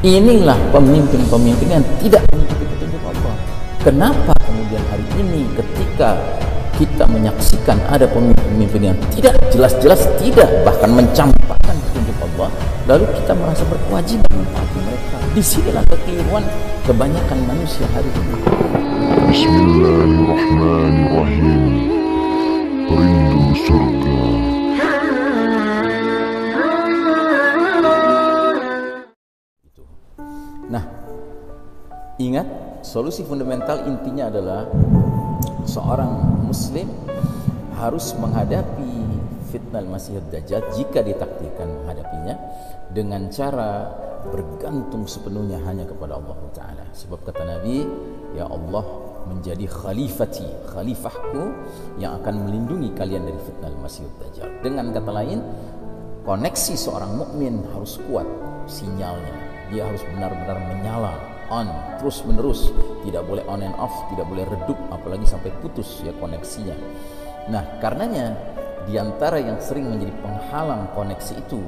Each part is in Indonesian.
Inilah pemimpin-pemimpin yang tidak mengikuti petunjuk Allah. Kenapa kemudian hari ini ketika kita menyaksikan ada pemimpin yang tidak jelas-jelas tidak bahkan mencampakkan petunjuk Allah, lalu kita merasa berkewajiban mentaati mereka? Disinilah kekeliruan kebanyakan manusia hari ini. Bismillahirrahmanirrahim. Rindu surga. Nah, ingat, solusi fundamental intinya adalah seorang muslim harus menghadapi fitnah Masih Dajjal jika ditakdirkan menghadapinya dengan cara bergantung sepenuhnya hanya kepada Allah Ta'ala. Sebab kata Nabi, ya Allah menjadi khalifahku yang akan melindungi kalian dari fitnah Masih Dajjal. Dengan kata lain, koneksi seorang mukmin harus kuat sinyalnya. Dia harus benar-benar menyala, on, terus menerus, tidak boleh on and off, tidak boleh redup, apalagi sampai putus ya koneksinya. Nah, karenanya diantara yang sering menjadi penghalang koneksi itu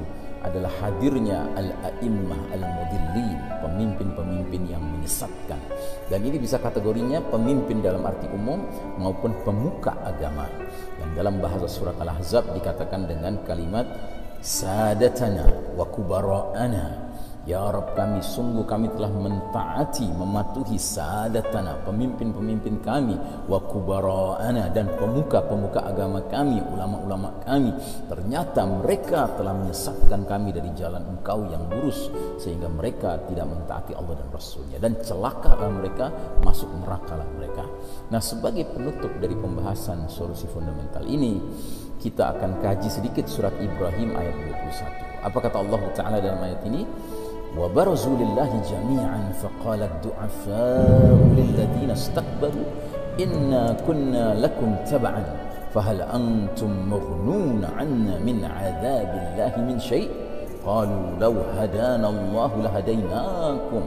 adalah hadirnya al-a'immah al-mudillin, pemimpin-pemimpin yang menyesatkan. Dan ini bisa kategorinya pemimpin dalam arti umum maupun pemuka agama. Yang dalam bahasa surat Al-Ahzab dikatakan dengan kalimat sadatana wa kubara'ana. Ya Rabb kami, sungguh kami telah mentaati, mematuhi sadatana, pemimpin-pemimpin kami, wa kubara'ana, dan pemuka-pemuka agama kami, ulama-ulama kami. Ternyata mereka telah menyesatkan kami dari jalan Engkau yang lurus, sehingga mereka tidak mentaati Allah dan Rasulnya, dan celakalah mereka, masuk nerakalah mereka. Nah, sebagai penutup dari pembahasan solusi fundamental ini, kita akan kaji sedikit surat Ibrahim ayat 21. Apa kata Allah Ta'ala dalam ayat ini? وَبَرَزُوا لِلَّهِ جَمِيعًا فَقَالَ الضُّعَفَاءُ لِلَّذِينَ اسْتَكْبَرُوا إِنَّا كُنَّا لَكُمْ تَبَعًا فَهَلْ أَنْتُمْ مُغْنُونَ عَنَّا مِنْ عَذَابِ اللَّهِ مِنْ شَيْءٍ قَالُوا لَوْ هَدَانَا اللَّهُ لَهَدَيْنَاكُمْ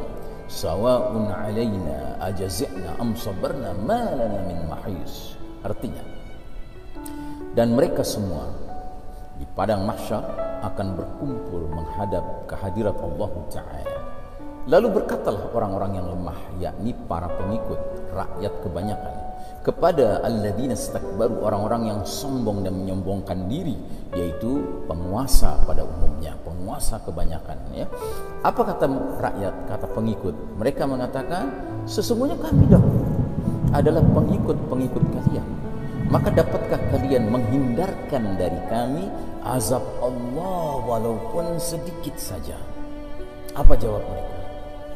سَوَاءٌ عَلَيْنَا أَجَزِعْنَا أَمْ صَبَرْنَا مَا لَنَا مِنْ مَحِيصٍ. Artinya, dan mereka semua di padang mahsyar akan berkumpul menghadap kehadirat Allah Ta'ala. Lalu berkatalah orang-orang yang lemah, yakni para pengikut, rakyat kebanyakan, kepada alladzina istakbaru, orang-orang yang sombong dan menyombongkan diri, yaitu penguasa pada umumnya, penguasa kebanyakan ya. Apa kata rakyat, kata pengikut? Mereka mengatakan, sesungguhnya kami adalah pengikut-pengikut kalian. Maka dapatkah kalian menghindarkan dari kami azab Allah walaupun sedikit saja? Apa jawab mereka?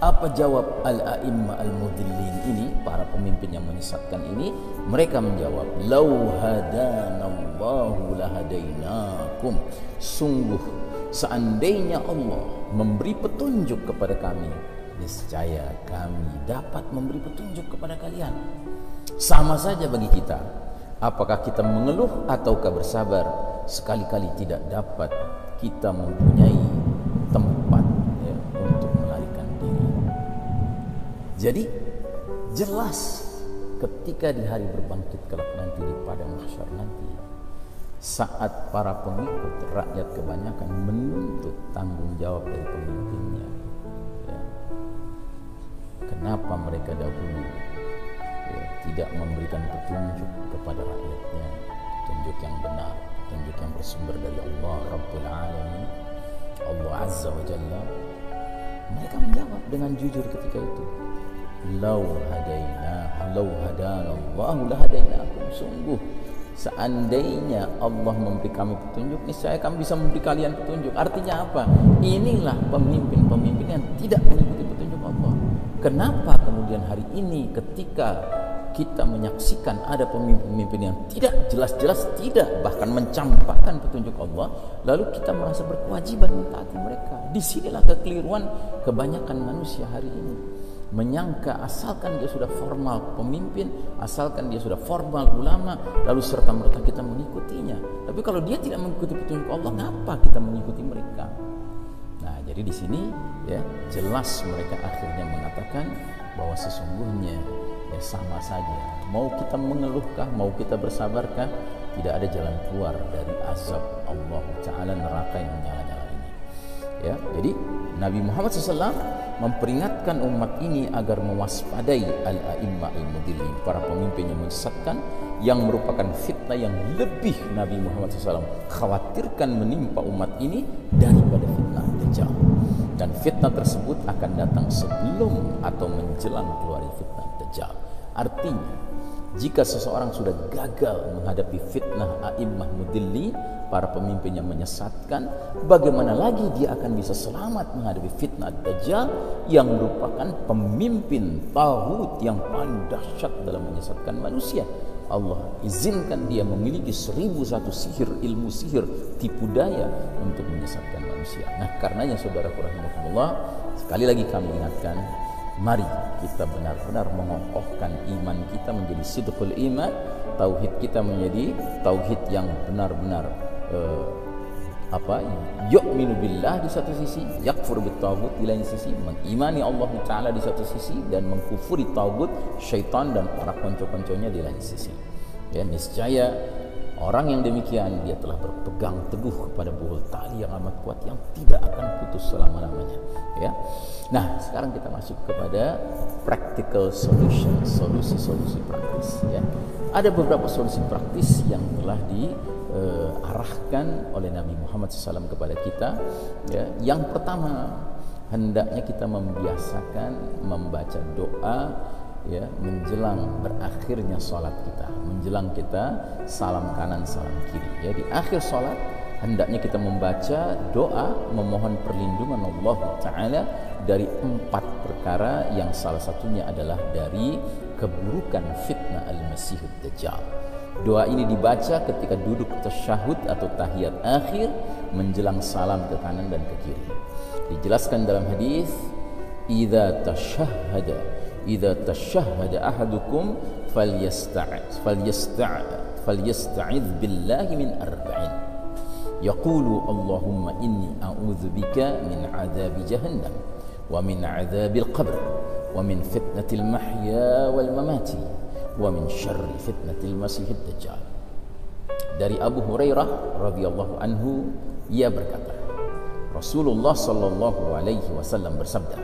Apa jawab al-a'immah al-mudillin ini, para pemimpin yang menyesatkan ini? Mereka menjawab, lau hadanallahu lahadainakum. Sungguh seandainya Allah memberi petunjuk kepada kami, niscaya kami dapat memberi petunjuk kepada kalian. Sama saja bagi kita. Apakah kita mengeluh ataukah bersabar? Sekali-kali tidak dapat kita mempunyai tempat ya, untuk melarikan diri. Jadi jelas ketika di hari berbangkit kelak nanti, di padang mahsyar nanti, saat para pengikut rakyat kebanyakan menuntut tanggung jawab dari pemimpinnya ya, kenapa mereka dahulu tidak memberikan petunjuk kepada rakyatnya, petunjuk yang benar, petunjuk yang bersumber dari Allah Rabbul Alamin, Allah Azza wa Jalla? Mereka menjawab dengan jujur ketika itu, lau hadana Allahu lahadainakum. Sungguh seandainya Allah memberi kami petunjuk, niscaya kami bisa memberi kalian petunjuk. Artinya apa? Inilah pemimpin-pemimpin yang tidak mengikuti petunjuk Allah. Kenapa kemudian hari ini ketika kita menyaksikan ada pemimpin-pemimpin yang tidak jelas-jelas tidak bahkan mencampakkan petunjuk Allah, lalu kita merasa berkewajiban mentaati mereka? Disinilah kekeliruan kebanyakan manusia hari ini. Menyangka asalkan dia sudah formal pemimpin, asalkan dia sudah formal ulama, lalu serta-merta kita mengikutinya. Tapi kalau dia tidak mengikuti petunjuk Allah, ngapa kita mengikuti mereka? Nah, jadi di sini ya jelas mereka akhirnya mengatakan bahwa sesungguhnya ya sama saja, mau kita mengeluhkah, mau kita bersabarkah, tidak ada jalan keluar dari azab Allah Ta'ala, neraka yang menyala-nyala ini Ya, jadi Nabi Muhammad SAW memperingatkan umat ini agar mewaspadai al-a'immah al-mudillin, para pemimpin yang menyesatkan, yang merupakan fitnah yang lebih Nabi Muhammad SAW khawatirkan menimpa umat ini daripada fitnah Dajjal. Dan fitnah tersebut akan datang sebelum atau menjelang keluar fitnah Dajjal. Artinya, jika seseorang sudah gagal menghadapi fitnah a'immah mudillin, para pemimpin yang menyesatkan, bagaimana lagi dia akan bisa selamat menghadapi fitnah Dajjal yang merupakan pemimpin taghut yang paling dahsyat dalam menyesatkan manusia. Allah izinkan dia memiliki 1001 sihir, ilmu sihir, tipu daya untuk menyesatkan manusia. Nah, karenanya saudaraku rahimakumullah, sekali lagi kami ingatkan, mari kita benar-benar mengokohkan iman kita menjadi sidqul iman, tauhid kita menjadi tauhid yang benar-benar yu'minu billah di satu sisi, yakfur bitaghut di lain sisi, mengimani Allah Ta'ala di satu sisi, dan mengkufuri taghut, syaitan dan para konco-konconya di lain sisi. Ya, niscaya orang yang demikian dia telah berpegang teguh kepada buhul tali yang amat kuat yang tidak akan putus selama-lamanya. Ya. Nah, sekarang kita masuk kepada practical solution, solusi-solusi praktis. Ya. Ada beberapa solusi praktis yang telah diarahkan oleh Nabi Muhammad SAW kepada kita. Ya. Yang pertama, hendaknya kita membiasakan membaca doa, ya, menjelang berakhirnya sholat kita, menjelang kita salam kanan salam kiri. Ya, di akhir sholat hendaknya kita membaca doa memohon perlindungan Allah Ta'ala dari 4 perkara, yang salah satunya adalah dari keburukan fitnah al-Masihud Dajjal. Doa ini dibaca ketika duduk tasyahud atau tahiyat akhir, menjelang salam ke kanan dan ke kiri. Dijelaskan dalam hadis, idza tashahhada ahadukum falyasta'idz billahi min arba'in. Yaqulu Allahumma inni a'udzubika min 'adzabi jahannam wa min 'adzabil qabr wa min fitnatil mahya wal mamati wa min syarri fitnatil masiihid dajjal. Dari Abu Hurairah radhiyallahu anhu, ia berkata, Rasulullah sallallahu alaihi wasallam bersabda,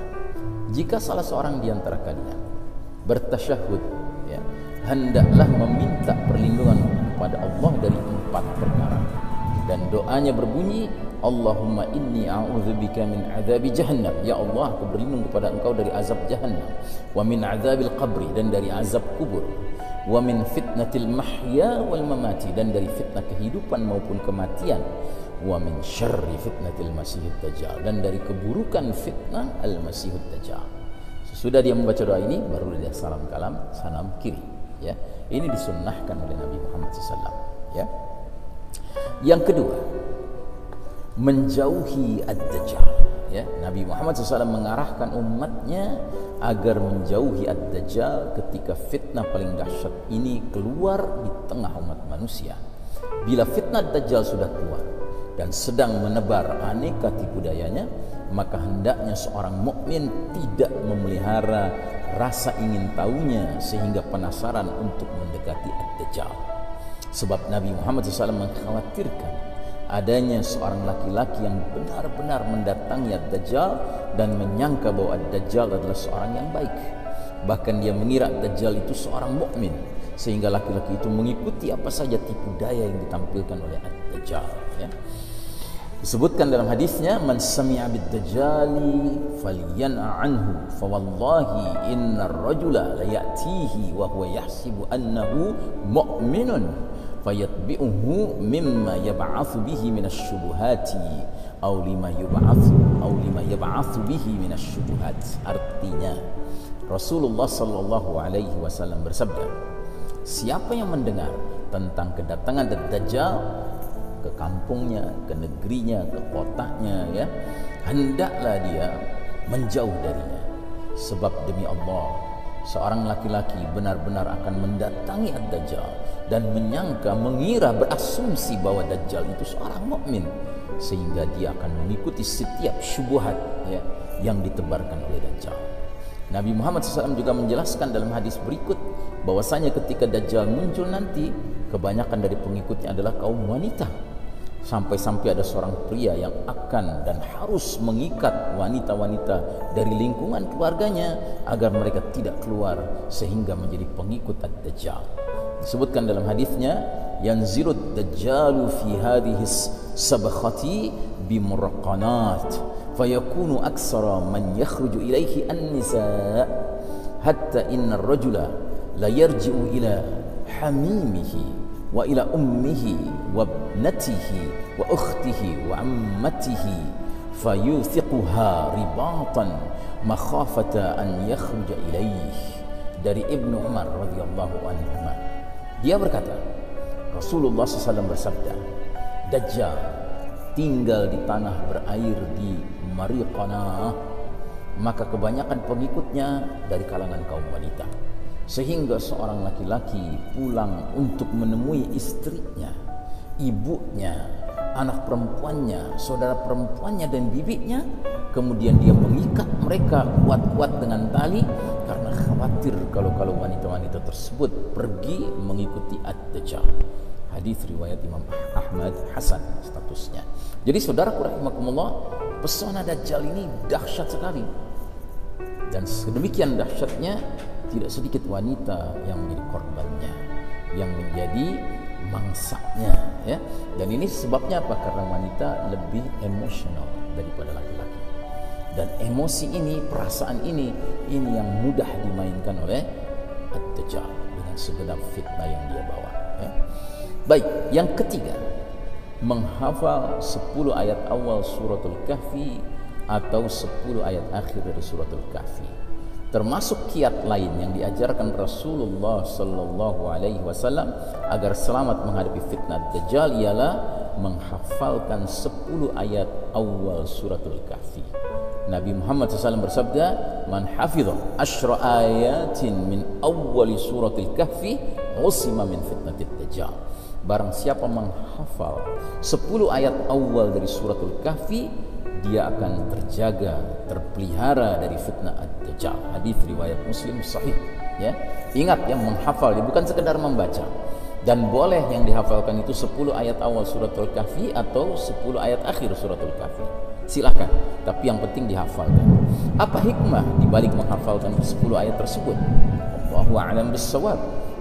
jika salah seorang di antara kalian bertasyahud, ya, hendaklah meminta perlindungan kepada Allah dari 4 perkara. Dan doanya berbunyi, Allahumma inni a'udzubika min adzabi jahannam. Ya Allah, aku berlindung kepada Engkau dari azab jahannam. Wa min adzabil qabri, dan dari azab kubur. Wa min fitnatil mahya wal mamati, dan dari fitnah kehidupan maupun kematian. Wa min syarri fitnatil masihid dajjal, dan dari keburukan fitnah al-masihid dajjal. Sesudah dia membaca doa ini, baru dia salam kiri. Ya, ini disunnahkan oleh Nabi Muhammad SAW. Ya. Yang kedua, menjauhi ad-dajjal. Ya, Nabi Muhammad SAW mengarahkan umatnya agar menjauhi ad-dajjal ketika fitnah paling dahsyat ini keluar di tengah umat manusia. Bila fitnah dajjal sudah keluar dan sedang menebar aneka tipu dayanya, maka hendaknya seorang mukmin tidak memelihara rasa ingin tahunya sehingga penasaran untuk mendekati ad-dajjal. Sebab Nabi Muhammad SAW mengkhawatirkan adanya seorang laki-laki yang benar-benar mendatangi ad-dajjal dan menyangka bahwa ad-dajjal adalah seorang yang baik. Bahkan dia mengira ad-dajjal itu seorang mukmin, sehingga laki-laki itu mengikuti apa saja tipu daya yang ditampilkan oleh ad-dajjal. Ya. Disebutkan dalam hadisnya, man sami'a bid-dajjali falyan'a anhu fa wallahi innar rajula la ya'tihi wa huwa yahsibu annahu mu'minun fayatbi'uhu mimma yab'atsu bihi minasy-syubuhati aw lima yab'atsu bihi minasy-syubuhat. Artinya, Rasulullah sallallahu alaihi wasallam bersabda, siapa yang mendengar tentang kedatangan Dajjal ke kampungnya, ke negerinya, ke kotanya, ya, hendaklah dia menjauh darinya. Sebab demi Allah, seorang laki-laki benar-benar akan mendatangi ad-dajjal dan mengira, berasumsi bahwa dajjal itu seorang mukmin, sehingga dia akan mengikuti setiap syubhat, ya, yang ditebarkan oleh dajjal. Nabi Muhammad SAW juga menjelaskan dalam hadis berikut bahwasanya ketika dajjal muncul nanti, kebanyakan dari pengikutnya adalah kaum wanita. Sampai-sampai ada seorang pria yang akan dan harus mengikat wanita-wanita dari lingkungan keluarganya agar mereka tidak keluar sehingga menjadi pengikut ad-Dajjal. Disebutkan dalam hadisnya, yanzilud dajjalu fi hadhihi sabakhati bimurqanat fayakunu aksara man yakhruju ilaihi an-nisa hatta inna ar-rajula la yarji'u ila hamimihi wa ila ummihi wa ibnatihi wa ukhtihi wa ammatihi fayuthiquha ribatan makhafata an yakhruja ilaih. Dari Ibnu Umar radhiyallahu anhu, dia berkata, Rasulullah SAW bersabda, Dajjal tinggal di tanah berair di Mariqanah, maka kebanyakan pengikutnya dari kalangan kaum wanita, sehingga seorang laki-laki pulang untuk menemui istrinya, ibunya, anak perempuannya, saudara perempuannya dan bibinya, kemudian dia mengikat mereka kuat-kuat dengan tali karena khawatir kalau wanita-wanita tersebut pergi mengikuti ad-Dajjal. Hadis riwayat Imam Ahmad Hasan statusnya. Jadi saudaraku rahimakumullah, pesona Dajjal ini dahsyat sekali, dan sedemikian dahsyatnya tidak sedikit wanita yang menjadi korbannya, yang menjadi mangsanya, ya. Dan ini sebabnya apa? Karena wanita lebih emosional daripada laki-laki. Dan emosi ini, perasaan ini yang mudah dimainkan oleh ad-Dajjal dengan segenap fitnah yang dia bawa, ya. Baik, yang ketiga, menghafal 10 ayat awal suratul Kahfi atau 10 ayat akhir dari suratul Kahfi. Termasuk kiat lain yang diajarkan Rasulullah sallallahu alaihi wasallam agar selamat menghadapi fitnah Dajjal ialah menghafalkan 10 ayat awal suratul Kahfi. Nabi Muhammad SAW bersabda, "Man hafidha 10 ayatin min awwali suratul Kahfi usima min fitnatid Dajjal." Barang siapa menghafal 10 ayat awal dari suratul Kahfi, dia akan terjaga, terpelihara dari fitnah ad-Dajjal. Hadis riwayat Muslim sahih, ya. Ingat, yang menghafal dia bukan sekedar membaca. Dan boleh yang dihafalkan itu 10 ayat awal suratul Kahfi atau 10 ayat akhir suratul Kahfi. Silakan, tapi yang penting dihafalkan. Apa hikmah di balik menghafalkan 10 ayat tersebut? Wallahu a'lam bissawab.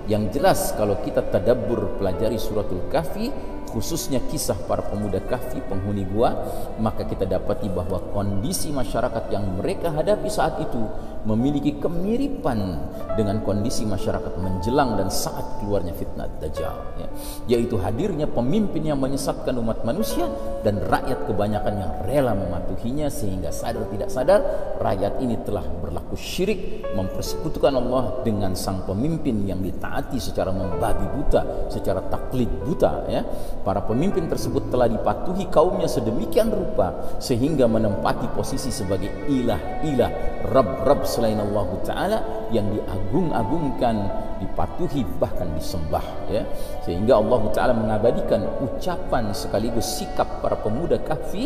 Yang jelas kalau kita tadabbur pelajari suratul Kahfi, khususnya kisah para pemuda Kahfi penghuni gua, maka kita dapati bahwa kondisi masyarakat yang mereka hadapi saat itu memiliki kemiripan dengan kondisi masyarakat menjelang dan saat keluarnya fitnah Dajjal, ya. Yaitu hadirnya pemimpin yang menyesatkan umat manusia dan rakyat kebanyakan yang rela mematuhinya, sehingga sadar tidak sadar rakyat ini telah berlaku syirik, mempersekutukan Allah dengan sang pemimpin yang ditaati secara membabi buta, secara taklid buta, ya. Para pemimpin tersebut telah dipatuhi kaumnya sedemikian rupa sehingga menempati posisi sebagai ilah-ilah, Rabb-Rabb selain Allah Ta'ala yang diagung-agungkan, dipatuhi, bahkan disembah, ya. Sehingga Allah Ta'ala mengabadikan ucapan sekaligus sikap para pemuda Kahfi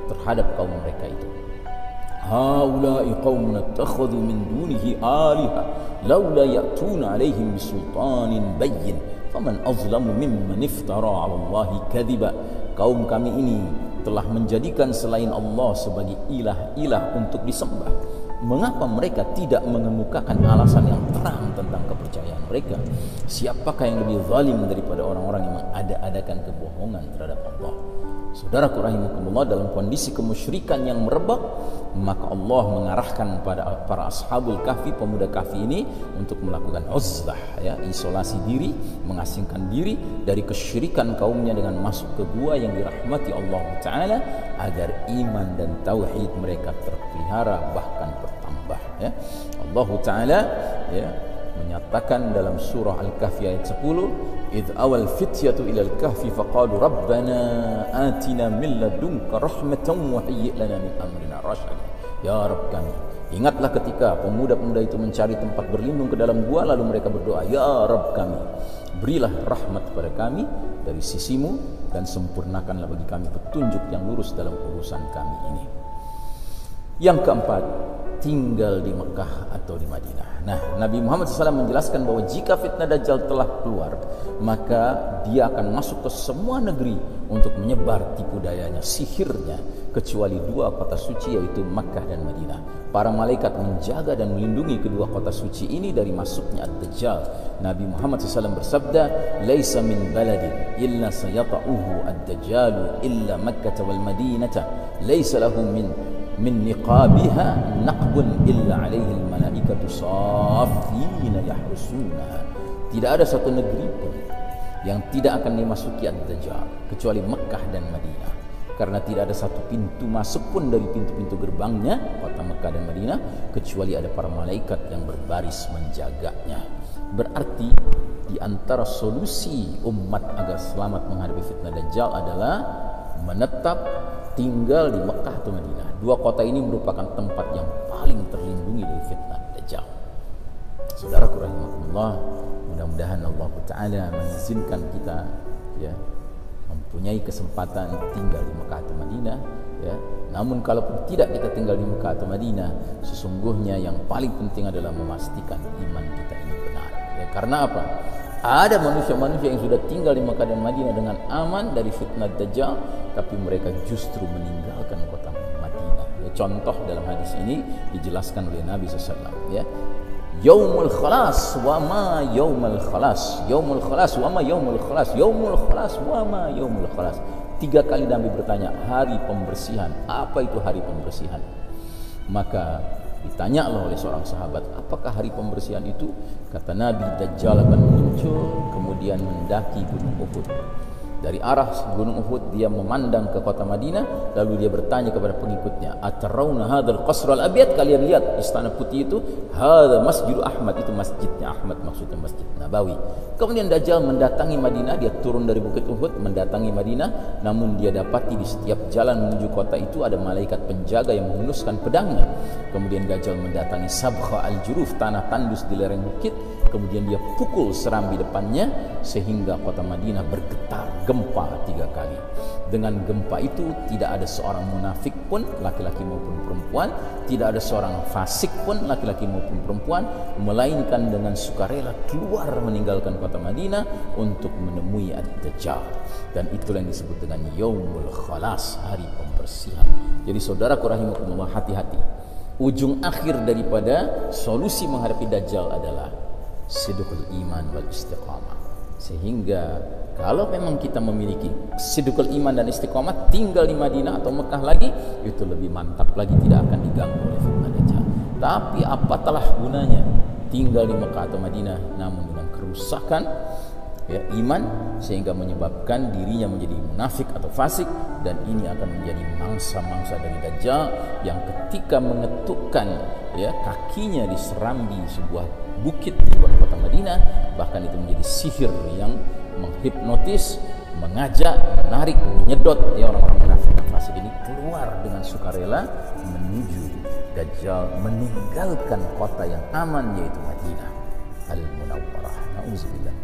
terhadap kaum mereka itu. Haula'i qaumun ittakhadhu min dunihi aliha laula ya'tuna 'alaihim bisultanin bayyin faman azlamu mimman iftara 'ala Allahi kadhiba. Kaum kami ini telah menjadikan selain Allah sebagai ilah-ilah untuk disembah. Mengapa mereka tidak mengemukakan alasan yang terang tentang kepercayaan mereka? Siapakah yang lebih zalim daripada orang-orang yang mengada-adakan kebohongan terhadap Allah? Saudaraku rahimakumullah, dalam kondisi kemusyrikan yang merebak, maka Allah mengarahkan pada para ashabul kahfi, pemuda kahfi ini untuk melakukan uzlah, ya, isolasi diri, mengasingkan diri dari kesyirikan kaumnya dengan masuk ke gua yang dirahmati Allah Ta'ala agar iman dan tauhid mereka terpelihara bahkan bertambah, ya. Allah Ta'ala, ya, menyatakan dalam surah Al-Kahfi ayat 10, "Idh awal fityatu ilal kahfi faqalu rabbana atina min ladunka rahmatan wa hayyi' lana min amrina rasyada." Ya Rabb kami, ingatlah ketika pemuda-pemuda itu mencari tempat berlindung ke dalam gua, lalu mereka berdoa, "Ya Rabb kami, berilah rahmat kepada kami dari sisimu dan sempurnakanlah bagi kami petunjuk yang lurus dalam urusan kami ini." Yang keempat, tinggal di Mekah atau di Madinah. Nah, Nabi Muhammad SAW menjelaskan bahwa jika fitnah Dajjal telah keluar, maka dia akan masuk ke semua negeri untuk menyebar tipu dayanya, sihirnya, kecuali dua kota suci yaitu Makkah dan Madinah. Para malaikat menjaga dan melindungi kedua kota suci ini dari masuknya Ad-Dajjal. Nabi Muhammad SAW bersabda, "Laisa min baladin illa sayata'uhu ad-dajjalu illa Makkah wal Madinata, laisa lahu min niqabiha naqbun illa alaihi al-malaikatu saffina yahrusunaha." Tidak ada satu negeri pun yang tidak akan dimasuki Ad-Dajjal kecuali Mekah dan Madinah, karena tidak ada satu pintu masuk pun dari pintu-pintu gerbangnya kota Mekah dan Madinah kecuali ada para malaikat yang berbaris menjaganya. Berarti di antara solusi umat agar selamat menghadapi fitnah Dajjal adalah menetap tinggal di Mekah atau Madinah. Dua kota ini merupakan tempat yang paling terlindungi dari fitnah Dajjal. Saudaraku rahimakumullah, mudah-mudahan Allah Ta'ala mengizinkan kita ya mempunyai kesempatan tinggal di Mekah atau Madinah ya. Namun kalaupun tidak kita tinggal di Mekah atau Madinah, sesungguhnya yang paling penting adalah memastikan iman kita ini benar ya. Karena apa? Ada manusia-manusia yang sudah tinggal di Mekah dan Madinah dengan aman dari fitnah Dajjal, tapi mereka justru meninggalkan kota Madinah ya. Contoh dalam hadis ini dijelaskan oleh Nabi SAW ya. Yaumul khalas wa ma yaumul khalas, yaumul khalas wa ma yaumul khalas, yaumul khalas wa ma yaumul khalas. 3 kali Nabi bertanya, hari pembersihan, apa itu hari pembersihan? Maka ditanyalah oleh seorang sahabat, apakah hari pembersihan itu? Kata Nabi, Dajjal akan muncul kemudian mendaki gunung Uhud. Dari arah gunung Uhud dia memandang ke kota Madinah, lalu dia bertanya kepada pengikutnya, "Atarawna hadzal qasr al-abyad?" Kalian lihat istana putih itu? "Hadza Masjid Ahmad." Itu masjidnya Ahmad, maksudnya Masjid Nabawi. Kemudian Dajjal mendatangi Madinah, dia turun dari bukit Uhud mendatangi Madinah, namun dia dapati di setiap jalan menuju kota itu ada malaikat penjaga yang menghunuskan pedangnya. Kemudian Dajjal mendatangi Sabkha al-Juruf, tanah tandus di lereng bukit. Kemudian dia pukul serambi depannya sehingga kota Madinah bergetar, gempa 3 kali. Dengan gempa itu tidak ada seorang munafik pun, laki-laki maupun perempuan, tidak ada seorang fasik pun, laki-laki maupun perempuan, melainkan dengan sukarela keluar meninggalkan kota Madinah untuk menemui Ad-Dajjal. Dan itulah yang disebut dengan Yaumul Khalas, hari pembersihan. Jadi saudaraku rahimakumullah, hati-hati. Ujung akhir daripada solusi menghadapi Dajjal adalah sidqul iman wal istiqamah. Sehingga kalau memang kita memiliki sidqul iman dan istiqamah, tinggal di Madinah atau Mekah lagi, itu lebih mantap lagi, tidak akan diganggu oleh fitnah Dajjal. Tapi apatalah gunanya tinggal di Mekah atau Madinah namun dengan kerusakan ya, iman, sehingga menyebabkan dirinya menjadi munafik atau fasik, dan ini akan menjadi mangsa-mangsa dari Dajjal yang ketika mengetukkan ya kakinya di serambi sebuah bukit di luar kota Madinah, bahkan itu menjadi sihir yang menghipnotis, mengajak, menarik, menyedot ya orang-orang munafik dan fasik ini keluar dengan sukarela menuju Dajjal meninggalkan kota yang aman yaitu Madinah Al-Munawwarah. Nauzubillah.